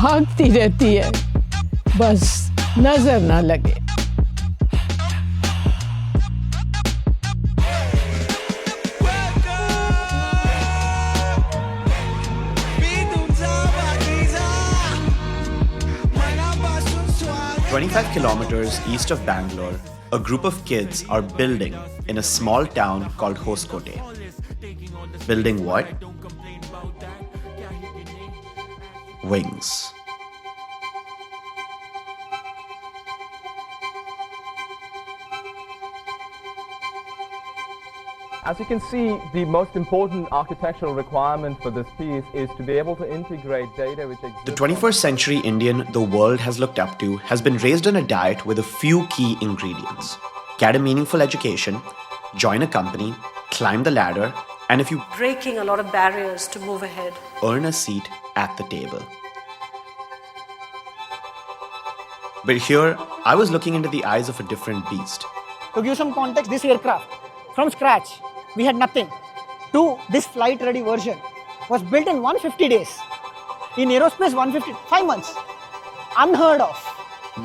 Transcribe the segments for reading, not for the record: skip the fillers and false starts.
भागती रहती है, बस नजर ना लगे। "25 kilometers east of Bangalore, a group of kids are building in a small town called Hoskote. Building what? Wings. As you can see, the most important architectural requirement for this piece is to be able to integrate data which exists. The 21st century Indian the world has looked up to has been raised on a diet with a few key ingredients. Get a meaningful education, join a company, climb the ladder, and if you breaking a lot of barriers to move ahead, earn a seat at the table. But here, I was looking into the eyes of a different beast. To give some context, this aircraft, from scratch, we had nothing, to this flight-ready version, was built in 150 days. In aerospace, 5 months. Unheard of.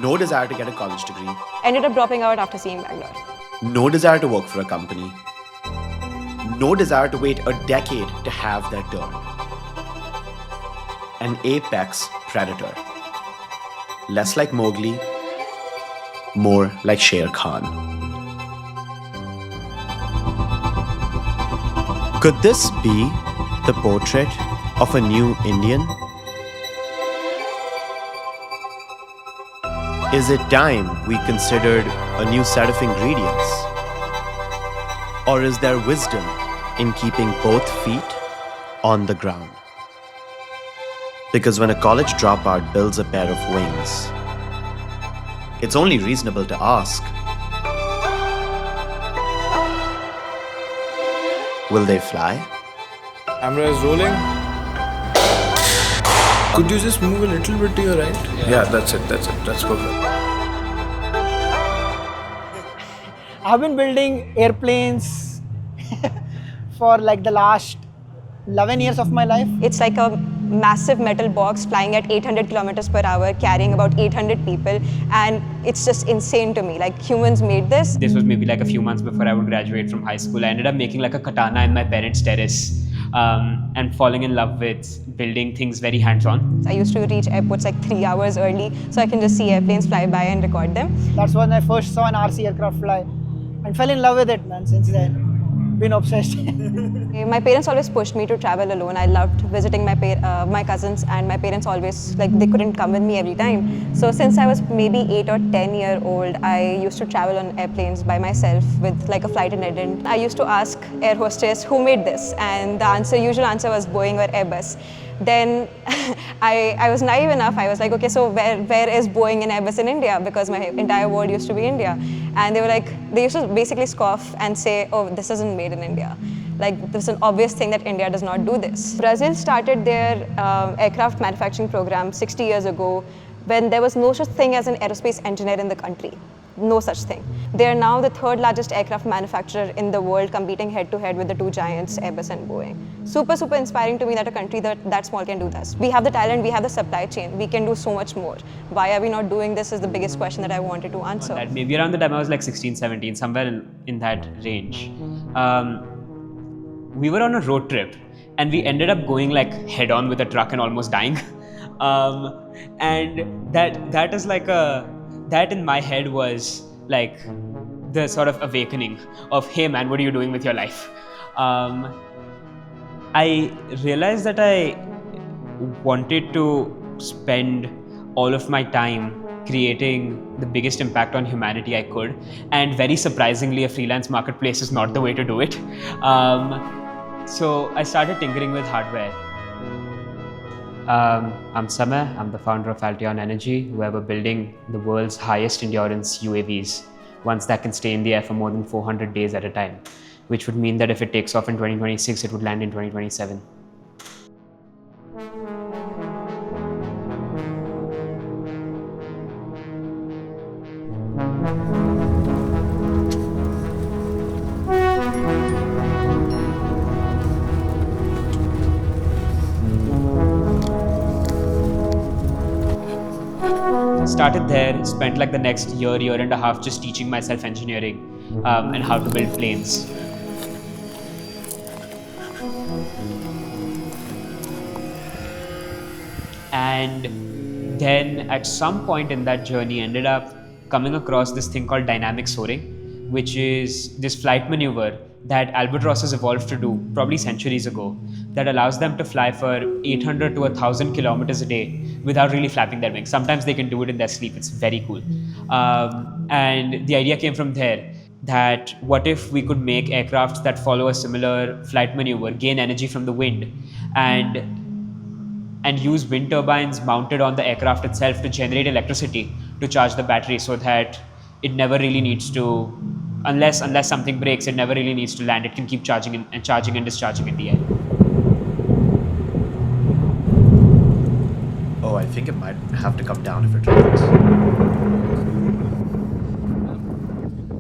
No desire to get a college degree. Ended up dropping out after seeing Bangalore. No desire to work for a company. No desire to wait a decade to have their turn. An apex predator. Less like Mowgli, more like Sher Khan. Could this be the portrait of a new Indian? Is it time we considered a new set of ingredients? Or is there wisdom in keeping both feet on the ground? Because when a college dropout builds a pair of wings, it's only reasonable to ask, will they fly? Camera is rolling. Could you just move a little bit to your right? Yeah, that's it. That's perfect. I've been building airplanes for like the last 11 years of my life. It's like a massive metal box flying at 800 kilometers per hour, carrying about 800 people, and it's just insane to me. Like, humans made this. This was maybe like a few months before I would graduate from high school. I ended up making like a katana in my parents' terrace and falling in love with building things very hands-on. I used to reach airports like 3 hours early so I can just see airplanes fly by and record them. That's when I first saw an RC aircraft fly and fell in love with it, man. Since then, been obsessed. My parents always pushed me to travel alone. I loved visiting my cousins, and my parents always, they couldn't come with me every time. So since I was maybe 8 or 10 year old, I used to travel on airplanes by myself with like a flight attendant. I used to ask air hostess who made this, and the usual answer was Boeing or Airbus. Then I was naive enough. I was like, okay, so where is Boeing and Airbus in India? Because my entire world used to be India. And they used to basically scoff and say, oh, this isn't made in India. Like, this is an obvious thing that India does not do this. Brazil started their aircraft manufacturing program 60 years ago when there was no such thing as an aerospace engineer in the country. No such thing. They are now the third largest aircraft manufacturer in the world, competing head to head with the two giants, Airbus and Boeing. Super, super inspiring to me that a country that small can do this. We have the talent, we have the supply chain, we can do so much more. Why are we not doing this is the biggest question that I wanted to answer. That maybe around the time I was like 16, 17, somewhere in that range. We were on a road trip and we ended up going like head on with a truck and almost dying. And that is like that in my head was like the sort of awakening of, hey man, what are you doing with your life? I realized that I wanted to spend all of my time creating the biggest impact on humanity I could, and very surprisingly, a freelance marketplace is not the way to do it. So I started tinkering with hardware. I'm Samay, I'm the founder of Altion Energy. We're building the world's highest endurance UAVs, ones that can stay in the air for more than 400 days at a time, which would mean that if it takes off in 2026, it would land in 2027. started there, spent like the next year and a half just teaching myself engineering and how to build planes. And then at some point in that journey, ended up coming across this thing called dynamic soaring, which is this flight maneuver that albatrosses evolved to do probably centuries ago, that allows them to fly for 800 to 1,000 kilometers a day without really flapping their wings. Sometimes they can do it in their sleep. It's very cool. And the idea came from there, that what if we could make aircrafts that follow a similar flight maneuver, gain energy from the wind, and use wind turbines mounted on the aircraft itself to generate electricity to charge the battery, so that it never really needs to, unless something breaks, it never really needs to land. It can keep charging and discharging in the air. Oh, I think it might have to come down if it rains.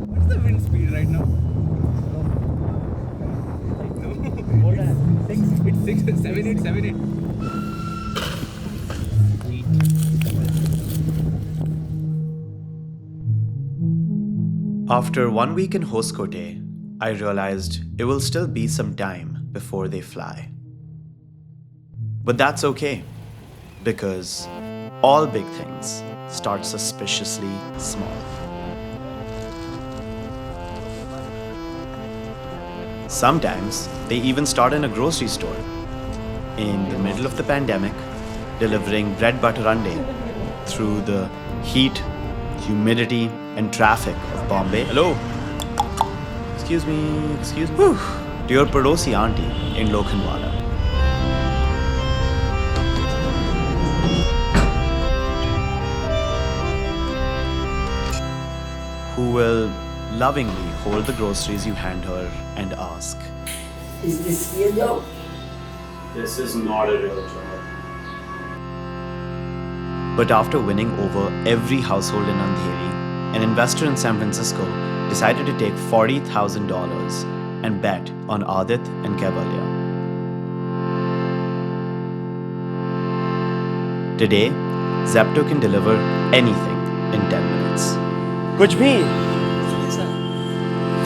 What's the wind speed right now? No. Hold on. 6, 7, 8. After 1 week in Hoskote, I realized it will still be some time before they fly. But that's okay, because all big things start suspiciously small. Sometimes they even start in a grocery store. In the middle of the pandemic, delivering bread butter ande through the heat, humidity and traffic of Bombay. Hello. Excuse me. Whew. To your Padosi auntie in Lokhandwala. Who will lovingly hold the groceries you hand her and ask, Is this real job? This is not a real job. But after winning over every household in Andheri, an investor in San Francisco decided to take $40,000 and bet on Adit and Kevalya. Today, Zepto can deliver anything in 10 minutes. कुछ भी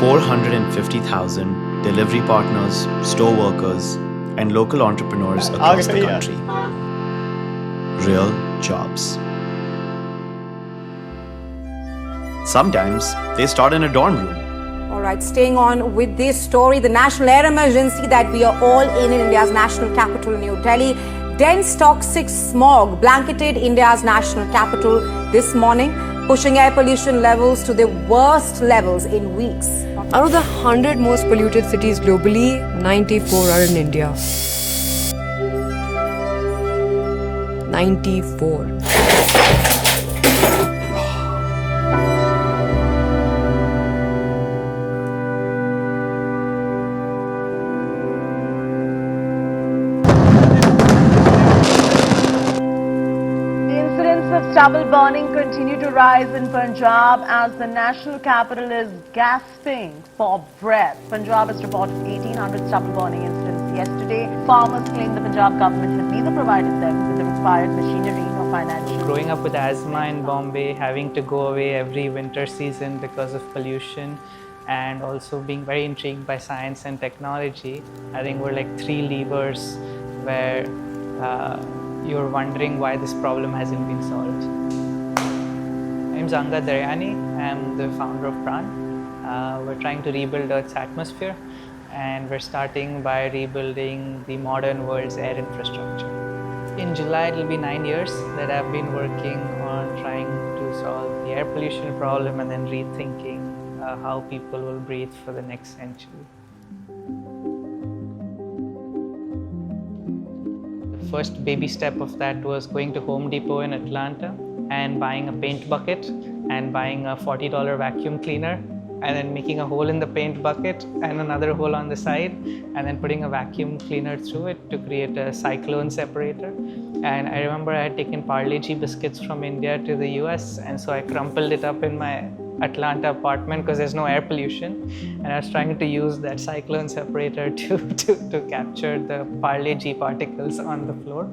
450,000 delivery partners, store workers, and local entrepreneurs across the country. Real jobs. Sometimes they start in a dorm room. All right, staying on with this story, the national air emergency that we are all in India's national capital, New Delhi. Dense toxic smog blanketed India's national capital this morning, pushing air pollution levels to their worst levels in weeks. Out of the 100 most polluted cities globally, 94 are in India. 94. Stubble burning continue to rise in Punjab as the national capital is gasping for breath. Punjab has reported 1,800 stubble burning incidents yesterday. Farmers claim the Punjab government has neither provided them with the required machinery nor financial. Growing up with asthma in Bombay, having to go away every winter season because of pollution, and also being very intrigued by science and technology, I think we're like three levers where you're wondering why this problem hasn't been solved. My name is Angad Daryani. I'm the founder of Pran. We're trying to rebuild Earth's atmosphere, and we're starting by rebuilding the modern world's air infrastructure. In July, it'll be 9 years that I've been working on trying to solve the air pollution problem and then rethinking how people will breathe for the next century. First baby step of that was going to Home Depot in Atlanta and buying a paint bucket and buying a $40 vacuum cleaner and then making a hole in the paint bucket and another hole on the side and then putting a vacuum cleaner through it to create a cyclone separator. And I remember I had taken Parle G biscuits from India to the US, and so I crumpled it up in my Atlanta apartment because there's no air pollution, and I was trying to use that cyclone separator to capture the Parle G particles on the floor.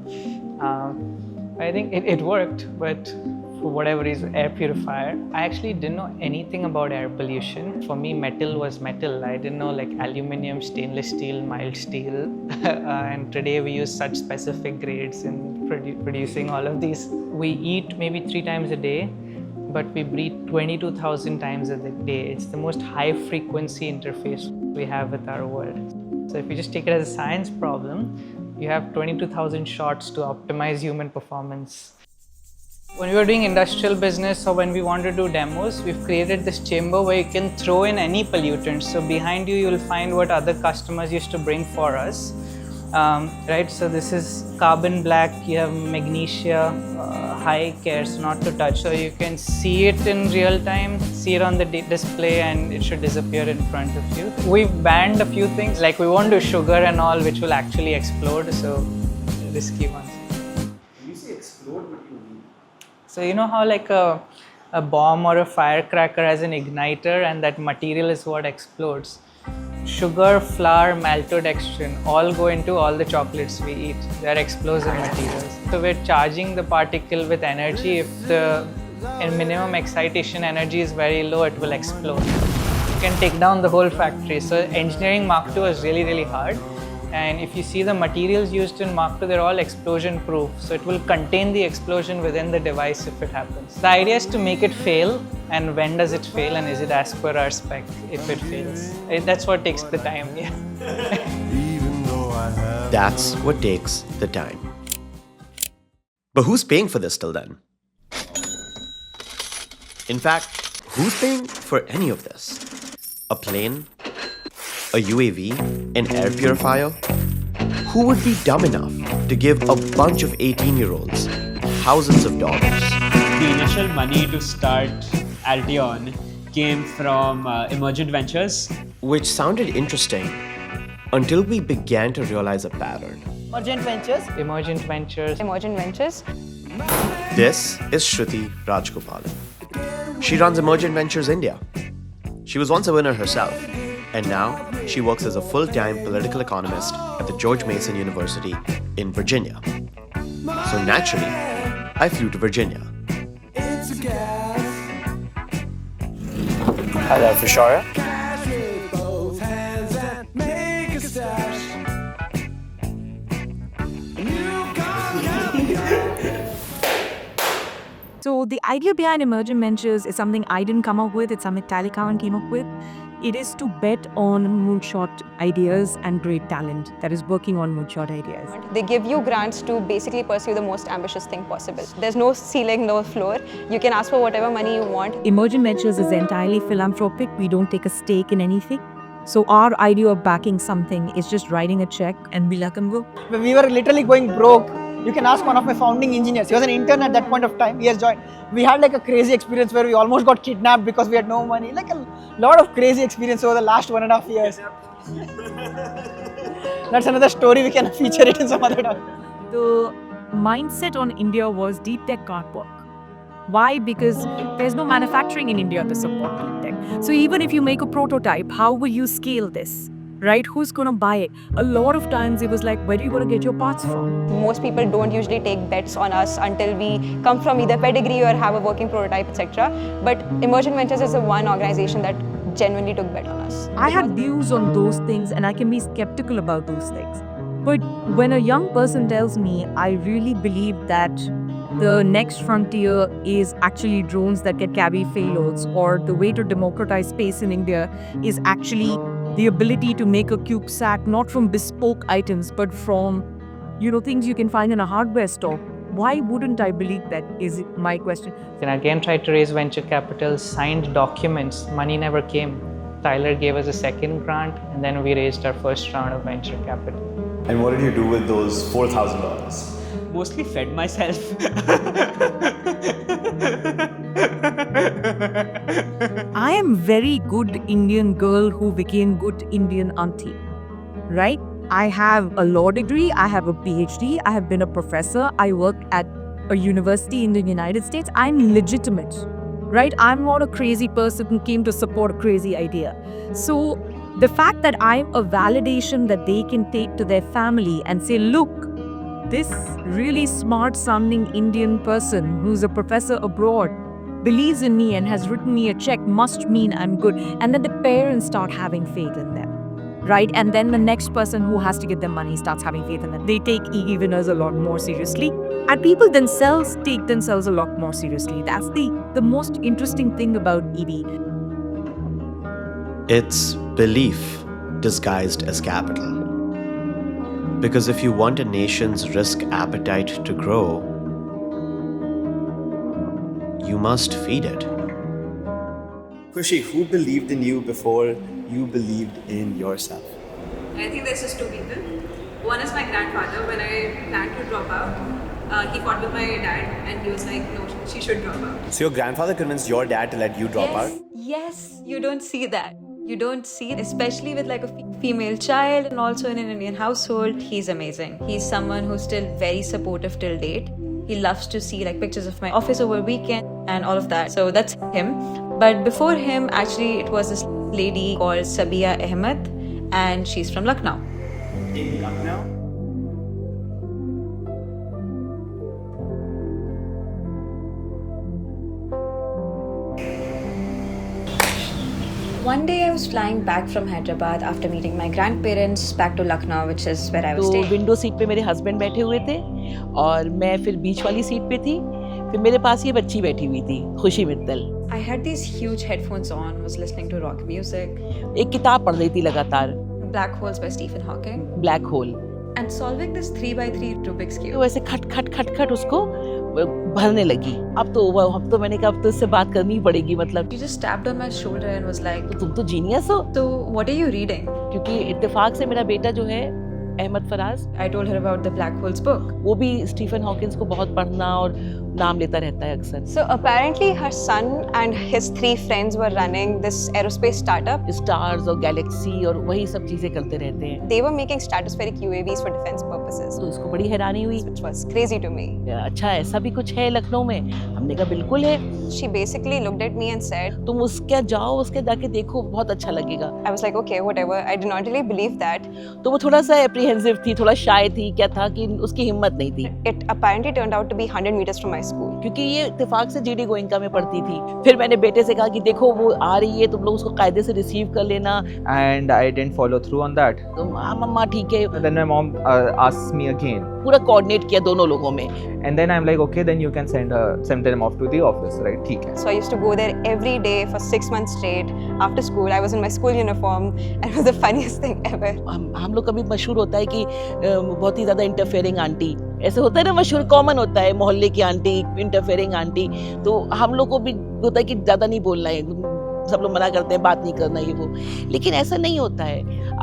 I think it worked, but for whatever reason, air purifier. I actually didn't know anything about air pollution. For me, metal was metal. I didn't know like aluminum, stainless steel, mild steel. And today we use such specific grades in producing all of these. We eat maybe 3 times a day, but we breathe 22,000 times a day. It's the most high frequency interface we have with our world. So if you just take it as a science problem, you have 22,000 shots to optimize human performance. When we were doing industrial business or when we want to do demos, we've created this chamber where you can throw in any pollutants. So behind you, you'll find what other customers used to bring for us. Right, so this is carbon black, you have magnesia, high cares not to touch. So you can see it in real time, see it on the display, and it should disappear in front of you. We've banned a few things, like we won't do sugar and all, which will actually explode, so risky ones. When you say explode, what do you mean? So you know how like a bomb or a firecracker has an igniter and that material is what explodes? Sugar, flour, maltodextrin all go into all the chocolates we eat. They are explosive materials. So we're charging the particle with energy. If the minimum excitation energy is very low, it will explode. You can take down the whole factory. So engineering Mark II was really, really hard. And if you see the materials used in Mark II, they're all explosion proof. So it will contain the explosion within the device if it happens. The idea is to make it fail, and when does it fail, and is it as per our spec if it fails. That's what takes the time, yeah. That's what takes the time. But who's paying for this till then? In fact, who's paying for any of this? A plane? A UAV, an air purifier? Who would be dumb enough to give a bunch of 18-year-olds thousands of dollars? The initial money to start Altion came from Emergent Ventures. Which sounded interesting until we began to realize a pattern. Emergent Ventures. Emergent Ventures. Emergent Ventures. This is Shruti Rajgopalan. She runs Emergent Ventures India. She was once a winner herself, and now she works as a full-time political economist at the George Mason University in Virginia. So naturally, I flew to Virginia. Hi there, for Shaurya. So the idea behind Emergent Ventures is something I didn't come up with, it's something Tally Cowan came up with. It is to bet on moonshot ideas and great talent that is working on moonshot ideas. They give you grants to basically pursue the most ambitious thing possible. There's no ceiling, no floor. You can ask for whatever money you want. Emergent Ventures is entirely philanthropic. We don't take a stake in anything. So our idea of backing something is just writing a check and be like, and go. When we were literally going broke, you can ask one of my founding engineers. He was an intern at that point of time. He has joined. We had like a crazy experience where we almost got kidnapped because we had no money. Like a lot of crazy experience over the last 1.5 years. That's another story. We can feature it in some other time. The mindset on India was deep tech can't work. Why? Because there's no manufacturing in India to support deep tech. So even if you make a prototype, how will you scale this? Right? Who's going to buy it? A lot of times it was like, where are you going to get your parts from? Most people don't usually take bets on us until we come from either pedigree or have a working prototype, etc. But Emergent Ventures is the one organization that genuinely took bet on us. I had views on those things and I can be skeptical about those things. But when a young person tells me, I really believe that the next frontier is actually drones that can carry payloads, or the way to democratize space in India is actually the ability to make a CubeSat not from bespoke items but from, things you can find in a hardware store. Why wouldn't I believe that is my question. Then again tried to raise venture capital, signed documents, money never came. Tyler gave us a second grant and then we raised our first round of venture capital. And what did you do with those $4,000? Mostly fed myself. I am very good Indian girl who became good Indian auntie, right? I have a law degree, I have a PhD, I have been a professor, I worked at a university in the United States. I'm legitimate, right? I'm not a crazy person who came to support a crazy idea. So the fact that I'm a validation that they can take to their family and say, look, this really smart sounding Indian person who's a professor abroad believes in me and has written me a check must mean I'm good. And then the parents start having faith in them. Right? And then the next person who has to give them money starts having faith in them. They take e-winners a lot more seriously. And people themselves take themselves a lot more seriously. That's the most interesting thing about EV. It's belief disguised as capital. Because if you want a nation's risk appetite to grow, you must feed it. Khushi, who believed in you before you believed in yourself? I think there's just two people. One is my grandfather. When I planned to drop out, he fought with my dad and he was like, no, she should drop out. So your grandfather convinced your dad to let you drop out? Yes, you don't see that. You don't see it, especially with like a female child and also in an Indian household. He's amazing. He's someone who's still very supportive till date. He loves to see like pictures of my office over weekend and all of that. So that's him. But before him, actually, it was this lady called Sabia Ahmed, and she's from Lucknow. In Lucknow? One day I was flying back from Hyderabad after meeting my grandparents back to Lucknow, which is where I was तो staying. Window seat पे मेरे husband बैठे हुए थे और मैं फिर बीच वाली सीट पे थी. फिर मेरे पास ये बच्ची बैठी हुई थी, खुशी Mittal. I had these huge headphones on, was listening to rock music. एक किताब पढ़ रही थी लगातार. Black Holes by Stephen Hawking. Black hole. And solving this 3x3 Rubik's Cube. तो ऐसे खट खट खट खट उसको भरने लगी. अब तो मैंने कहा अब तो इससे बात करनी ही पड़ेगी मतलब. She just tapped on my shoulder and was like, तुम तो जीनियस हो. So what are you reading? क्योंकि इत्तेफाक से मेरा बेटा जो है Ahmad Faraz. I told her about the Black Holes book. वो भी स्टीफन हॉकिंस को बहुत पढ़ना और नाम लेता रहता है अक्सर. So apparently her son and his 3 friends were running this aerospace startup. Stars और गैलेक्सी और वही सब चीजें करते रहते हैं. They were making stratospheric UAVs for defense purposes. तो इसको बड़ी हैरानी हुई. Which was crazy to me. अच्छा ऐसा भी कुछ है लखनऊ में? हमने कहा बिल्कुल है. She basically looked at me and said, तुम उसके जाओ उसके जाके देखो बहुत अच्छा लगेगा. I was like okay whatever. I did not really believe that. तो वो थोड़ा सा एप्रीहेंसिव थी, थोड़ा शाय थी, क्या था कि उसकी हिम्मत नहीं थी. It apparently turned out to be 100 meters from my school. क्योंकि ये इत्तेफाक से जीडी गोइंका में पढ़ती थी. फिर मैंने बेटे से कहा कि देखो वो आ रही है, तुम लोग उसको कायदे से रिसीव कर लेना. And I didn't follow through on that. तो मम्मा ठीक है. Then my mom asked me again. पूरा कोऑर्डिनेट किया दोनों लोगों में. And then I'm like okay then you can send them off to the office, right? ठीक है. So I used to go there every day for 6 months straight. After school I was in my school uniform and it was the funniest thing ever. हम लोग कभी मशहूर होता है कि बहुत ही ज़्यादा इंटरफेयरिंग आंटी. ऐसे होता है ना, मशहूर कॉमन होता है मोहल्ले की आंटी, इंटरफेयरिंग आंटी. तो हम लोग को भी होता है कि ज़्यादा नहीं बोलना है, सब लोग मना करते हैं, बात नहीं करना ये वो. लेकिन ऐसा नहीं होता है.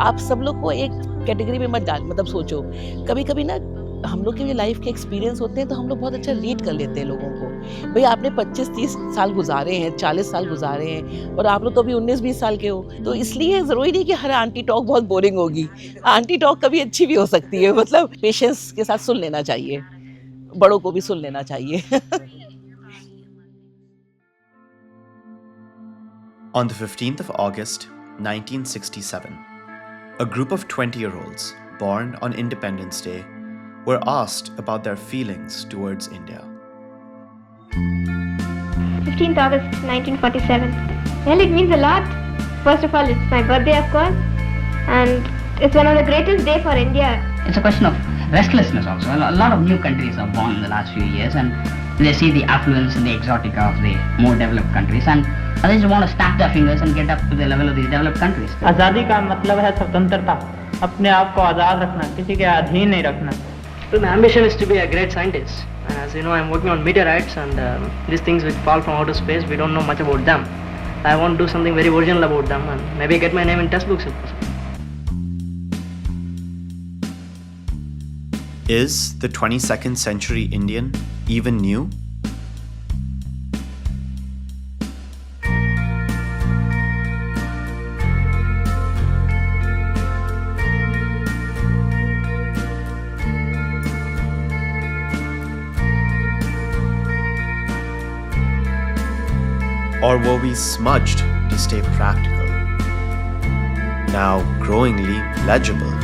आप सब लोग को एक कैटेगरी में मत डाल, मतलब सोचो कभी कभी ना हम लोग के भी लाइफ के एक्सपीरियंस होते हैं तो हम लोग बहुत अच्छा रीड कर लेते हैं लोगों को. भाई आपने 25-30 साल गुजारे हैं, 40 साल गुजारे हैं और आप लोग तो अभी 19-20 साल के हो. तो इसलिए ज़रूरी नहीं कि हर आंटी टॉक बहुत बोरिंग होगी. आंटी टॉक कभी अच्छी भी हो सकती है. मतलब पेशेंस के साथ सुन लेना चाहिए, बड़ों को भी सुन लेना चाहिए. On the 15th of August, 1967, a group of 20-year-olds born on Independence Day were asked about their feelings towards India. 15th August 1947. Well, it means a lot. First of all, it's my birthday, of course, and it's one of the greatest days for India. It's a question of restlessness also. A lot of new countries are born in the last few years and they see the affluence and the exotica of the more developed countries and they just want to snap their fingers and get up to the level of the developed countries. आज़ादी का मतलब है स्वतंत्रता, अपने आप को आज़ाद रखना, किसी के अधीन नहीं रखना. So my ambition is to be a great scientist. As you know, I'm working on meteorites and these things which fall from outer space, we don't know much about them. I want to do something very original about them and maybe get my name in textbooks if possible. Is the 22nd century Indian even new? Or were we smudged to stay practical, now growingly legible?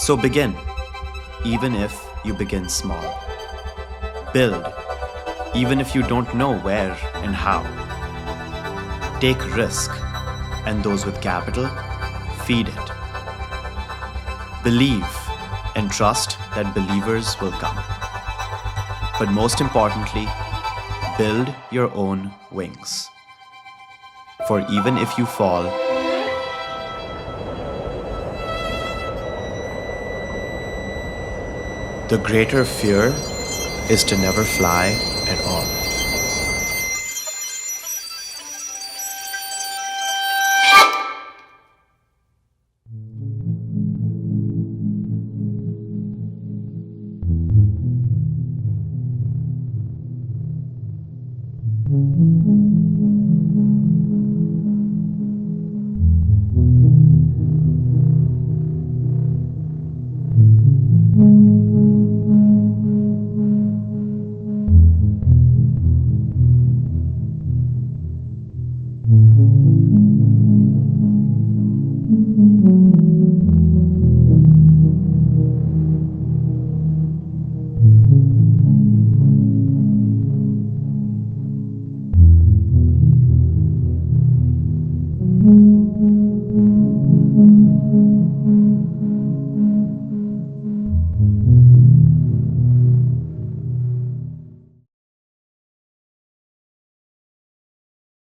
So begin, even if you begin small. Build, even if you don't know where and how. Take risk, and those with capital, feed it. Believe and trust that believers will come. But most importantly, build your own wings. For even if you fall, the greater fear is to never fly at all.